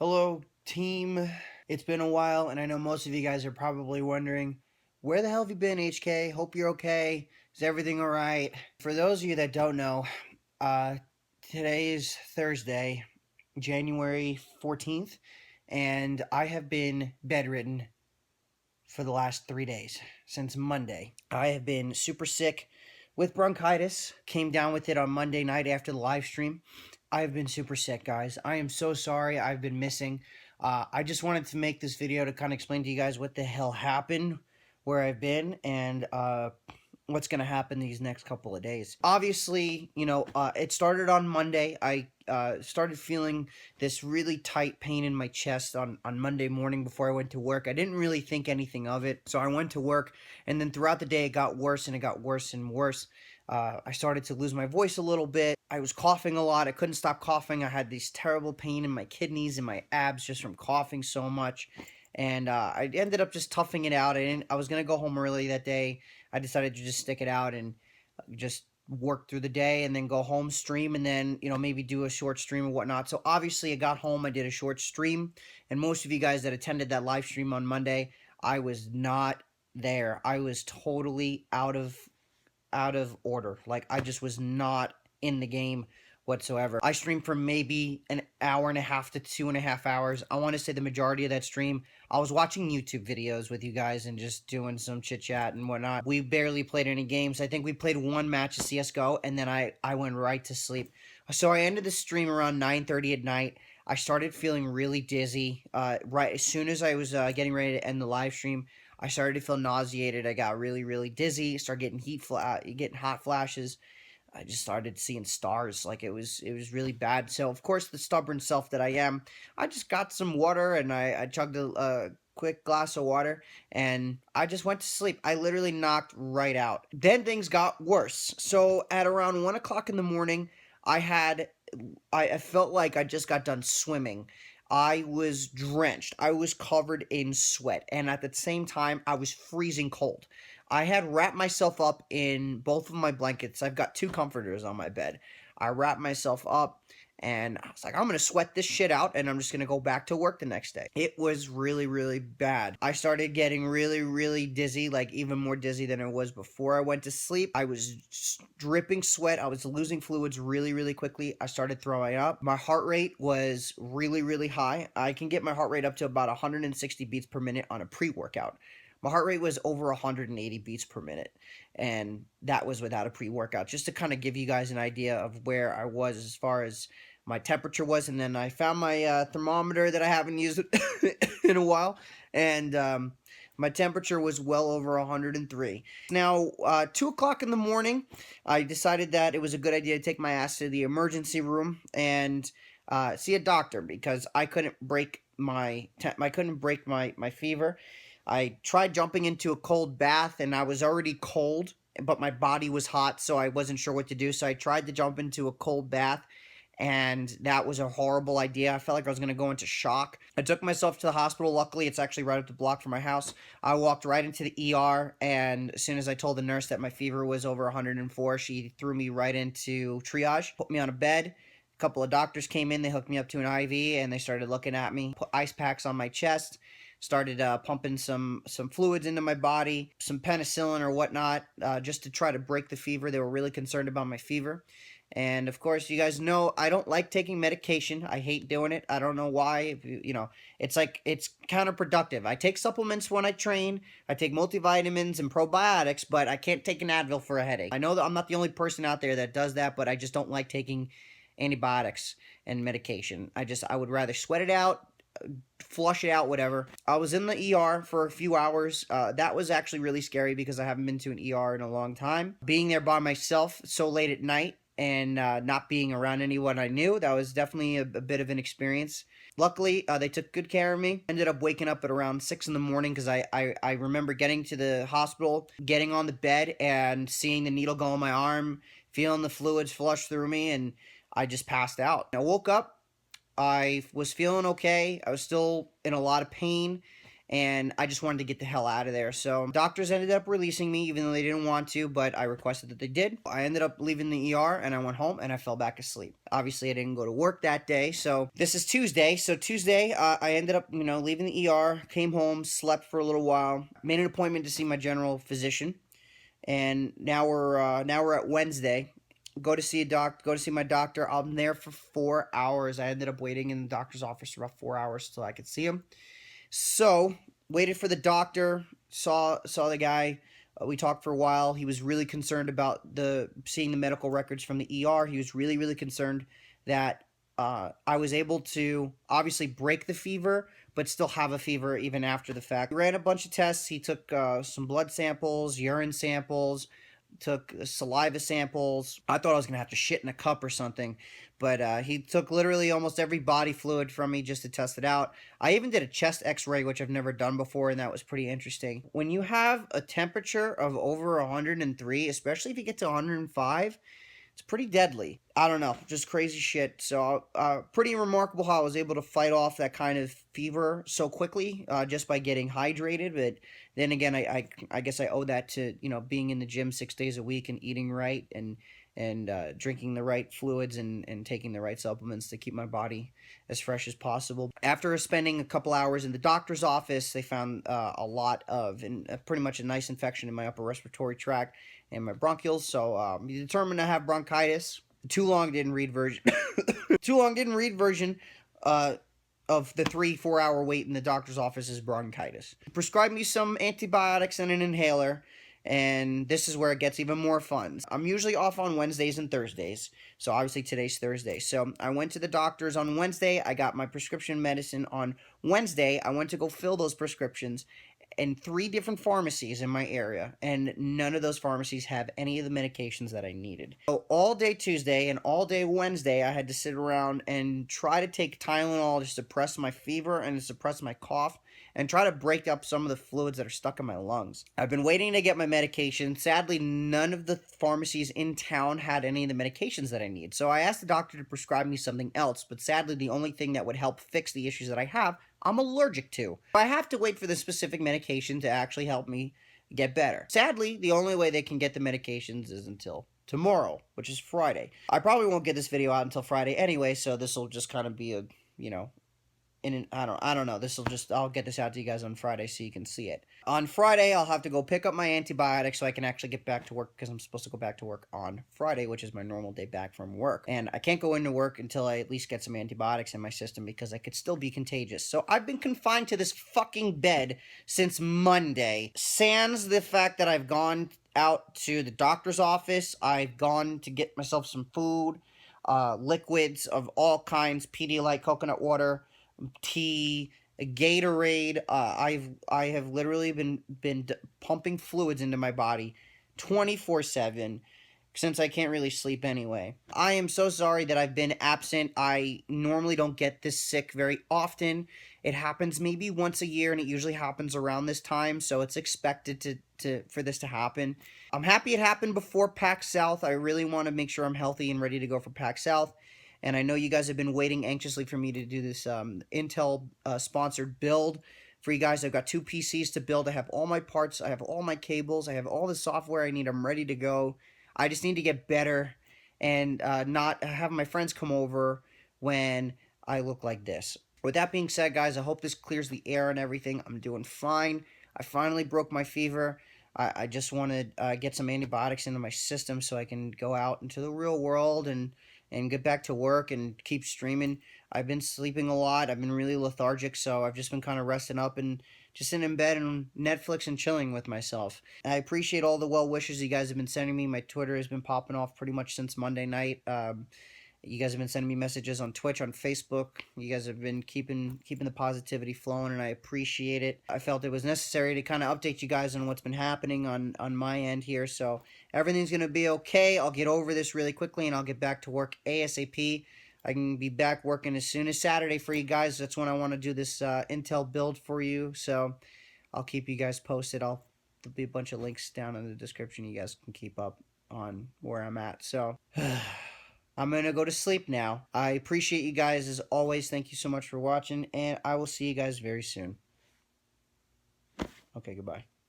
Hello, team. It's been a while, and I know most of you guys are probably wondering, where the hell have you been, HK? Hope you're okay. Is everything alright? For those of you that don't know, uh, today is Thursday, January 14th, and I have been bedridden for the last 3 days, since Monday. I have been super sick with bronchitis, came down with it on Monday night after the live stream. I've been super sick, guys. I am so sorry. I've been missing. I just wanted to make this video to kind of explain to you guys what the hell happened, where I've been, and what's going to happen these next couple of days. Obviously, it started on Monday. I started feeling this really tight pain in my chest on Monday morning before I went to work. I didn't really think anything of it, so I went to work, and then throughout the day it got worse, and it got worse and worse. I started to lose my voice a little bit. I was coughing a lot. I couldn't stop coughing. I had this terrible pain in my kidneys and my abs just from coughing so much. And I ended up just toughing it out. I was going to go home early that day. I decided to just stick it out and just work through the day and then go home, stream, and then, maybe do a short stream or whatnot. So obviously I got home, I did a short stream. And most of you guys that attended that live stream on Monday, I was not there. I was totally out of order. Like, I just was not in the game whatsoever. I streamed for maybe an hour and a half to 2.5 hours. I want to say the majority of that stream, I was watching YouTube videos with you guys and just doing some chit chat and whatnot. We barely played any games. I think we played one match of CSGO, and then I went right to sleep. So I ended the stream around 9:30 at night. I started feeling really dizzy. Right as soon as I was getting ready to end the live stream, I started to feel nauseated. I got really, really dizzy. Started getting hot flashes. I just started seeing stars. Like, it was really bad. So of course, the stubborn self that I am, I just got some water and I chugged a quick glass of water and I just went to sleep. I literally knocked right out. Then things got worse. So at around 1 o'clock in the morning, I had I felt like I just got done swimming. I was drenched. I was covered in sweat. And at the same time, I was freezing cold. I had wrapped myself up in both of my blankets. I've got two comforters on my bed. I wrapped myself up and I was like, I'm going to sweat this shit out and I'm just going to go back to work the next day. It was really, really bad. I started getting really, really dizzy, like even more dizzy than I was before I went to sleep. I was dripping sweat. I was losing fluids really, really quickly. I started throwing up. My heart rate was really, really high. I can get my heart rate up to about 160 beats per minute on a pre-workout. My heart rate was over 180 beats per minute, and that was without a pre-workout, just to kind of give you guys an idea of where I was as far as my temperature was. And then I found my thermometer that I haven't used in a while, and my temperature was well over 103. Now, 2 o'clock in the morning, I decided that it was a good idea to take my ass to the emergency room and see a doctor because I couldn't break my fever. I tried jumping into a cold bath and I was already cold, but my body was hot, so I wasn't sure what to do. So I tried to jump into a cold bath, and that was a horrible idea. I felt like I was going to go into shock. I took myself to the hospital. Luckily, it's actually right up the block from my house. I walked right into the ER, and as soon as I told the nurse that my fever was over 104, she threw me right into triage, put me on a bed. A couple of doctors came in, they hooked me up to an IV, and they started looking at me, put ice packs on my chest, started pumping some fluids into my body, some penicillin or whatnot, just to try to break the fever. They were really concerned about my fever. And of course, you guys know I don't like taking medication. I hate doing it. I don't know why. It's like, it's counterproductive. I take supplements when I train. I take multivitamins and probiotics, but I can't take an Advil for a headache. I know that I'm not the only person out there that does that, but I just don't like taking antibiotics and medication. I would rather sweat it out, flush it out, whatever. I was in the ER for a few hours. That was actually really scary because I haven't been to an ER in a long time. Being there by myself so late at night and not being around anyone I knew, that was definitely a bit of an experience. Luckily, they took good care of me. Ended up waking up at around 6 in the morning because I remember getting to the hospital, getting on the bed and seeing the needle go in my arm, feeling the fluids flush through me, and I just passed out. I woke up. I was feeling okay. I was still in a lot of pain, and I just wanted to get the hell out of there. So doctors ended up releasing me, even though they didn't want to, but I requested that they did. I ended up leaving the ER, and I went home, and I fell back asleep. Obviously, I didn't go to work that day, so this is Tuesday. So Tuesday, I ended up, leaving the ER, came home, slept for a little while, made an appointment to see my general physician, and now we're at Wednesday. Go to see my doctor. I'm there for 4 hours. I ended up waiting in the doctor's office for about 4 hours till I could see him. So, waited for the doctor, saw the guy. We talked for a while. He was really concerned about seeing the medical records from the ER. He was really concerned that I was able to obviously break the fever, but still have a fever even after the fact. He ran a bunch of tests. He took some blood samples, urine samples, took saliva samples. I thought I was gonna have to shit in a cup or something, but he took literally almost every body fluid from me just to test it out. I even did a chest x-ray, which I've never done before, and that was pretty interesting. When you have a temperature of over 103, especially if you get to 105, it's pretty deadly. I don't know, just crazy shit. So, pretty remarkable how I was able to fight off that kind of fever so quickly, just by getting hydrated. But then again, I guess I owe that to being in the gym 6 days a week and eating right and drinking the right fluids and taking the right supplements to keep my body as fresh as possible. After spending a couple hours in the doctor's office, they found a lot of and pretty much a nice infection in my upper respiratory tract and my bronchioles. So he determined I have bronchitis. Too long didn't read version. Too long didn't read version. Of the 3-4 hour wait in the doctor's office is bronchitis. Prescribed me some antibiotics and an inhaler, and this is where it gets even more fun. I'm usually off on Wednesdays and Thursdays, so obviously today's Thursday. So I went to the doctor's on Wednesday. I got my prescription medicine on Wednesday. I went to go fill those prescriptions in 3 different pharmacies in my area, and none of those pharmacies have any of the medications that I needed. So all day Tuesday and all day Wednesday, I had to sit around and try to take Tylenol to suppress my fever and to suppress my cough and try to break up some of the fluids that are stuck in my lungs. I've been waiting to get my medication. Sadly, none of the pharmacies in town had any of the medications that I need. So I asked the doctor to prescribe me something else, but sadly, the only thing that would help fix the issues that I have, I'm allergic to. I have to wait for the specific medication to actually help me get better. Sadly, the only way they can get the medications is until tomorrow, which is Friday. I probably won't get this video out until Friday anyway, so this will just kind of be a, I don't know. I'll get this out to you guys on Friday so you can see it. On Friday, I'll have to go pick up my antibiotics so I can actually get back to work, because I'm supposed to go back to work on Friday, which is my normal day back from work. And I can't go into work until I at least get some antibiotics in my system, because I could still be contagious. So I've been confined to this fucking bed since Monday. Sans the fact that I've gone out to the doctor's office, I've gone to get myself some food, liquids of all kinds, Pedialyte, coconut water, tea, Gatorade. I have literally been pumping fluids into my body 24/7 since I can't really sleep anyway. I am so sorry that I've been absent. I normally don't get this sick very often. It happens maybe once a year, and it usually happens around this time, so it's expected for this to happen. I'm happy it happened before PAX South. I really want to make sure I'm healthy and ready to go for PAX South. And I know you guys have been waiting anxiously for me to do this Intel sponsored build for you guys. I've got 2 PCs to build. I have all my parts. I have all my cables. I have all the software I need. I'm ready to go. I just need to get better and not have my friends come over when I look like this. With that being said, guys, I hope this clears the air and everything. I'm doing fine. I finally broke my fever. I just want to get some antibiotics into my system so I can go out into the real world and get back to work and keep streaming. I've been sleeping a lot. I've been really lethargic, so I've just been kind of resting up and just sitting in bed and Netflix and chilling with myself. I appreciate all the well wishes you guys have been sending me. My Twitter has been popping off pretty much since Monday night. You guys have been sending me messages on Twitch, on Facebook. You guys have been keeping the positivity flowing, and I appreciate it. I felt it was necessary to kind of update you guys on what's been happening on my end here. So everything's going to be okay. I'll get over this really quickly, and I'll get back to work ASAP. I can be back working as soon as Saturday for you guys. That's when I want to do this Intel build for you. So I'll keep you guys posted. There'll be a bunch of links down in the description. You guys can keep up on where I'm at. So I'm going to go to sleep now. I appreciate you guys as always. Thank you so much for watching, and I will see you guys very soon. Okay, goodbye.